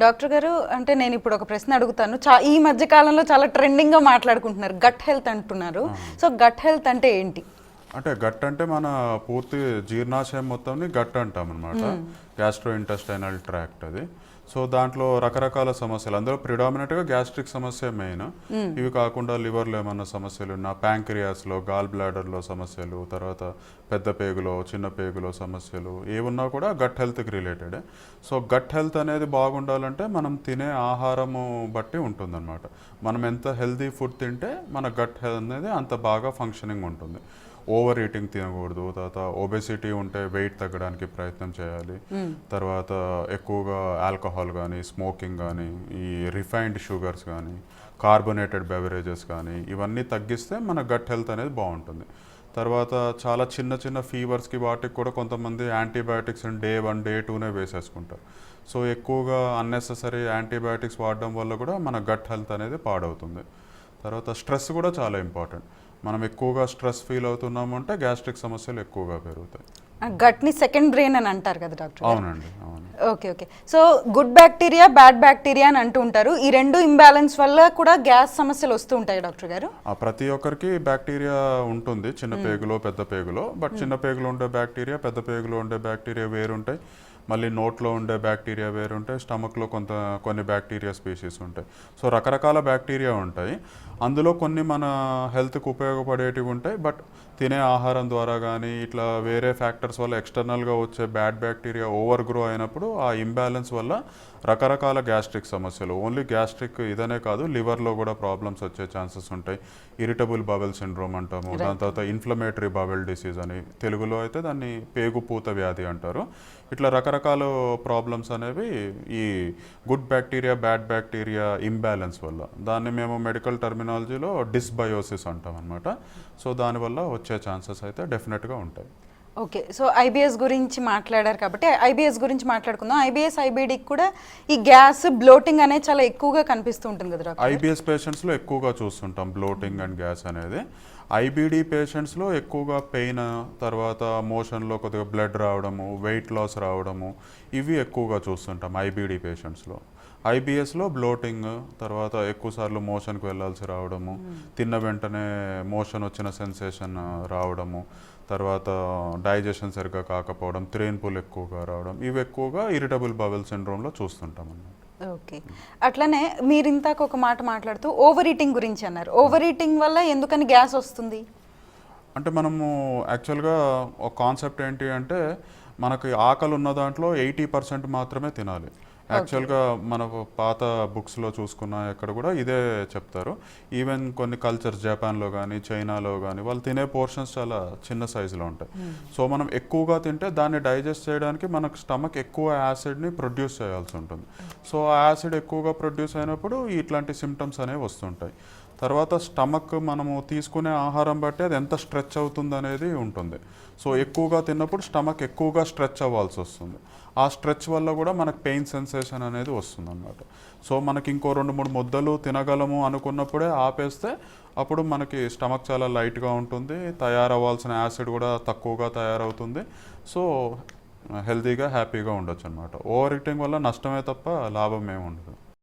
Doctor గారు అంటే నేను ఇప్పుడు ఒక ప్రశ్న అడుగుతాను. ఈ మధ్య కాలంలో చాలా ట్రెండింగ్గా మాట్లాడుకుంటున్నారు, గట్ హెల్త్ అంటున్నారు. సో గట్ హెల్త్ అంటే ఏంటి? అంటే గట్ అంటే మన పూర్తి జీర్ణాశయం మొత్తంని గట్ అంటాం అనమాట. గ్యాస్ట్రో ఇంటెస్టైనల్ ట్రాక్ట్ అది. సో దాంట్లో రకరకాల సమస్యలు, అందులో ప్రిడామినెంట్గా గ్యాస్ట్రిక్ సమస్య మెయిన్. ఇవి కాకుండా లివర్లో ఏమన్నా సమస్యలు ఉన్నా, ప్యాంక్రియాస్లో, గాల్ బ్లాడర్లో సమస్యలు, తర్వాత పెద్ద పేగులో, చిన్న పేగులో సమస్యలు ఏమున్నా కూడా గట్ హెల్త్కి రిలేటెడ్. సో గట్ హెల్త్ అనేది బాగుండాలంటే మనం తినే ఆహారము బట్టి ఉంటుందన్నమాట. మనం ఎంత హెల్తీ ఫుడ్ తింటే మన గట్ హెల్త్ అనేది అంత బాగా ఫంక్షనింగ్ ఉంటుంది. ఓవర్ ఈటింగ్ తినకూడదు, తర్వాత ఒబెసిటీ ఉంటే వెయిట్ తగ్గడానికి ప్రయత్నం చేయాలి, తర్వాత ఎక్కువగా ఆల్కహాల్ కానీ, స్మోకింగ్ కానీ, ఈ రిఫైన్డ్ షుగర్స్ కానీ, కార్బొనేటెడ్ బెవరేజెస్ కానీ ఇవన్నీ తగ్గిస్తే మన గట్ హెల్త్ అనేది బాగుంటుంది. తర్వాత చాలా చిన్న చిన్న ఫీవర్స్కి వాటికి కూడా కొంతమంది యాంటీబయాటిక్స్ డే 1 డే 2నే వేసేసుకుంటారు. సో ఎక్కువగా అన్నెసెసరీ యాంటీబయాటిక్స్ వాడడం వల్ల కూడా మన గట్ హెల్త్ అనేది పాడవుతుంది. తర్వాత స్ట్రెస్ కూడా చాలా ఇంపార్టెంట్. మనం ఎక్కువగా స్ట్రెస్ ఫీల్ అవుతున్నాము అంటే గ్యాస్ట్రిక్ సమస్యలు ఎక్కువగా పెరుగుతాయి. గట్ని సెకండ్ బ్రెయిన్ అని అంటారు కదా డాక్టర్? అవునండి, అవును. Okay okay. So good bacteria, bad bacteria అని అంటూ ఉంటారు. ఈ రెండు ఇంబ్యాలెన్స్ వల్ల కూడా గ్యాస్ సమస్యలు వస్తూ ఉంటాయి డాక్టర్ గారు? ప్రతి ఒక్కరికి బ్యాక్టీరియా ఉంటుంది, చిన్న పేగులో పెద్ద పేగులో. బట్ చిన్న పేగులో ఉండే బ్యాక్టీరియా, పెద్ద పేగులో ఉండే బ్యాక్టీరియా వేరుంటాయి. మళ్ళీ నోట్లో ఉండే బ్యాక్టీరియా వేరుంటాయి, స్టమక్లో కొన్ని బ్యాక్టీరియా స్పీషీస్ ఉంటాయి. సో రకరకాల బ్యాక్టీరియా ఉంటాయి. అందులో కొన్ని మన హెల్త్కి ఉపయోగపడేటివి ఉంటాయి. బట్ తినే ఆహారం ద్వారా కానీ ఇట్లా వేరే ఫ్యాక్టర్స్ వల్ల ఎక్స్టర్నల్గా వచ్చే బ్యాడ్ బ్యాక్టీరియా ఓవర్ గ్రో అయినప్పుడు ఆ ఇంబ్యాలెన్స్ వల్ల రకరకాల గ్యాస్ట్రిక్ సమస్యలు, ఓన్లీ గ్యాస్ట్రిక్ ఇదనే కాదు, లివర్లో కూడా ప్రాబ్లమ్స్ వచ్చే ఛాన్సెస్ ఉంటాయి. ఇరిటబుల్ బవెల్ సిండ్రోమ్ అంటాము, దాని తర్వాత ఇన్ఫ్లమేటరీ బవెల్ డిసీజ్ అని, తెలుగులో అయితే దాన్ని పేగుపూత వ్యాధి అంటారు. ఇట్లా రకరకాల ప్రాబ్లమ్స్ అనేవి ఈ good bacteria, bad bacteria imbalance వల్ల, దాన్ని మేము మెడికల్ టర్మినాలజీలో డిస్బయోసిస్ అంటాం అనమాట. సో దానివల్ల వచ్చే ఛాన్సెస్ అయితే డెఫినెట్గా ఉంటాయి. ఓకే. సో ఐబిఎస్ గురించి మాట్లాడారు కాబట్టి ఐబిఎస్ గురించి మాట్లాడుకుందాం. ఐబిఎస్, ఐబిడికి కూడా ఈ గ్యాస్, బ్లోటింగ్ అనేది చాలా ఎక్కువగా కనిపిస్తూ ఉంటుంది కదా డాక్టర్? ఐబిఎస్ పేషెంట్స్లో ఎక్కువగా చూస్తుంటాం బ్లోటింగ్ అండ్ గ్యాస్ అనేది. ఐబిడి పేషెంట్స్లో ఎక్కువగా పెయిన్, తర్వాత మోషన్లో కొద్దిగా బ్లడ్ రావడము, వెయిట్ లాస్ రావడము, ఇవి ఎక్కువగా చూస్తుంటాం ఐబిడి పేషెంట్స్లో. ఐబిఎస్లో బ్లోటింగ్, తర్వాత ఎక్కువసార్లు మోషన్కి వెళ్ళాల్సి రావడము, తిన్న వెంటనే మోషన్ వచ్చిన సెన్సేషన్ రావడము, తర్వాత డైజెషన్ సరిగ్గా కాకపోవడం, త్రేన్పులు ఎక్కువగా రావడం, ఇవి ఎక్కువగా ఇరిటబుల్ బవెల్ సిండ్రోమ్లో చూస్తుంటాం అన్నమాట. ఓకే. అట్లనే మీరు ఇంతాక ఒక మాట మాట్లాడుతూ ఓవర్ ఈటింగ్ గురించి అన్నారు. ఓవర్ ఈటింగ్ వల్ల ఎందుకని గ్యాస్ వస్తుంది? అంటే మనము యాక్చువల్గా ఒక కాన్సెప్ట్ ఏంటి అంటే, మనకి ఆకలి ఉన్న దాంట్లో 80% మాత్రమే తినాలి. యాక్చువల్గా మన పాత బుక్స్లో చూసుకున్న ఎక్కడ కూడా ఇదే చెప్తారు. ఈవెన్ కొన్ని కల్చర్స్, జపాన్లో కానీ చైనాలో కానీ, వాళ్ళు తినే పోర్షన్స్ చాలా చిన్న సైజులో ఉంటాయి. సో మనం ఎక్కువగా తింటే దాన్ని డైజెస్ట్ చేయడానికి మనకు స్టమక్ ఎక్కువ యాసిడ్ని ప్రొడ్యూస్ చేయాల్సి ఉంటుంది. సో ఆ యాసిడ్ ఎక్కువగా ప్రొడ్యూస్ అయినప్పుడు ఇట్లాంటి సిమ్టమ్స్ అనేవి వస్తుంటాయి. తర్వాత స్టమక్ మనము తీసుకునే ఆహారం బట్టి అది ఎంత స్ట్రెచ్ అవుతుంది అనేది ఉంటుంది. సో ఎక్కువగా తిన్నప్పుడు స్టమక్ ఎక్కువగా స్ట్రెచ్ అవ్వాల్సి వస్తుంది. ఆ స్ట్రెచ్ వల్ల కూడా మనకు పెయిన్ సెన్సేషన్ అనేది వస్తుంది అన్నమాట. సో మనకి ఇంకో 2-3 ముద్దలు తినగలము అనుకున్నప్పుడే ఆపేస్తే అప్పుడు మనకి స్టమక్ చాలా లైట్గా ఉంటుంది, తయారవ్వాల్సిన యాసిడ్ కూడా తక్కువగా తయారవుతుంది. సో హెల్తీగా, హ్యాపీగా ఉండొచ్చు అనమాట. ఓవర్ ఈటింగ్ వల్ల నష్టమే తప్ప లాభం ఏమి ఉండదు.